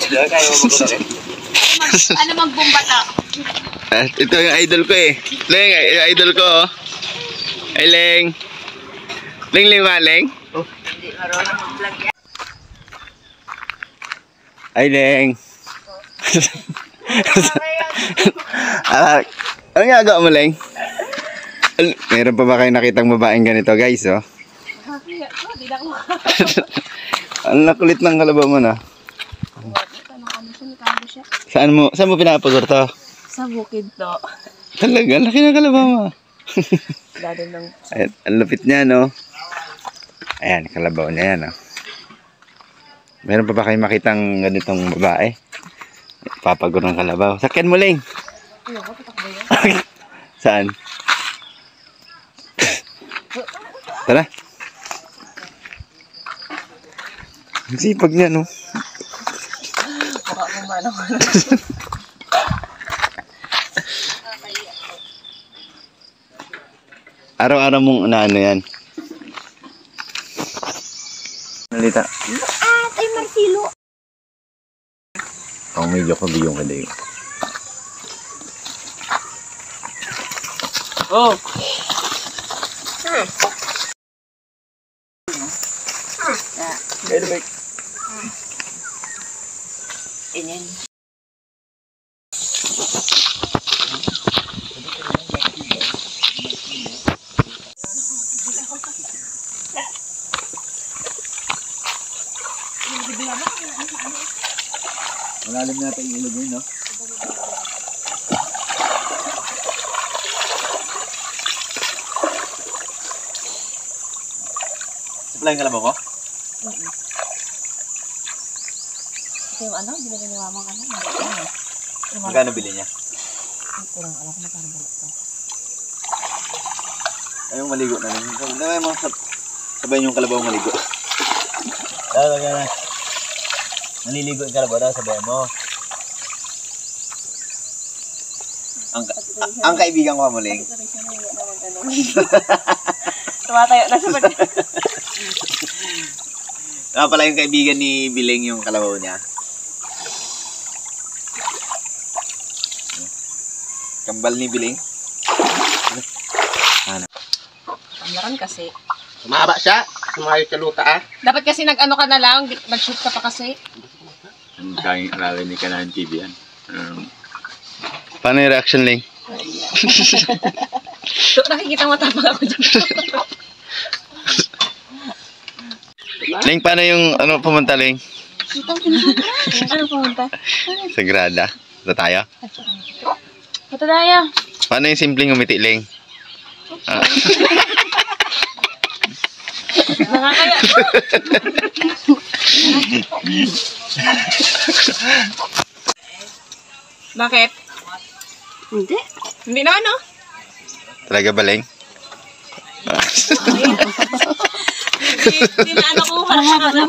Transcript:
Kaya mo magkulit. Ano magbumbata? Ito yung idol ko eh. Leng, idol ko oh. Ay, Leng. Leng, Leng. Oh. Hindi marunong mag-vlog yan. Ay, Leng. Ano nga agaw mo, Leng? Meron pa ba kayo nakitang babaeng ganito, guys, oh? Ang nakulit ng kalabaw mo na. Saan mo pinapagor to? Sa bukid to. Talaga, laki ng kalabaw mo. Ayan, ang lupit niya, no? Ayan, kalabaw niya yan, no? Meron pa ba kayo makitang ganitong babae? Papagor ng kalabaw. Sakyan mo, Leng. Saan? Tara. Ang sipag niya, no? Araw-araw mong ano yan? Nalita. Ay, Marcelo. Ang medyo ko biyong ka dayo. Oh! Kaya na ba? Ganyan. Malalim natin yung ilog yun, no? Supply yung kalabaw ko? Yung ano, binili ni Mama ka na. Magkano bili niya? Kurang alam ko magkano balot to. Ayong maligo na lang. Dahil mga sabay yung kalabaw maligo. Dahil na. Maliligo yung kalabaw daw, sabay mo. Ang kaibigan ko Muling. Tumatayo na sa pag... Pala yung kaibigan ni Biling yung kalabaw niya. Kambal ni Biling. Ano? Pamlaran kasi. Sumaba siya. Sumayot ka luta ah. Dapat kasi nag-ano ka na lang, nag-shoot ka pa kasi. Ang kayang aralin ni Kanan TV yan. Paano yung reaction, Ling? So, nakikita mo tapang ako dyan. Ling, paano yung ano pumunta, Ling? Ano pumunta? Sa Grada. Ito tayo? Ito tayo. Paano yung simpleng umiti, Ling? Nakakaya. Bakit? Hindi. Hindi na ano? Talaga ba, Ling? Hindi na ano ko. Parang nakakaya.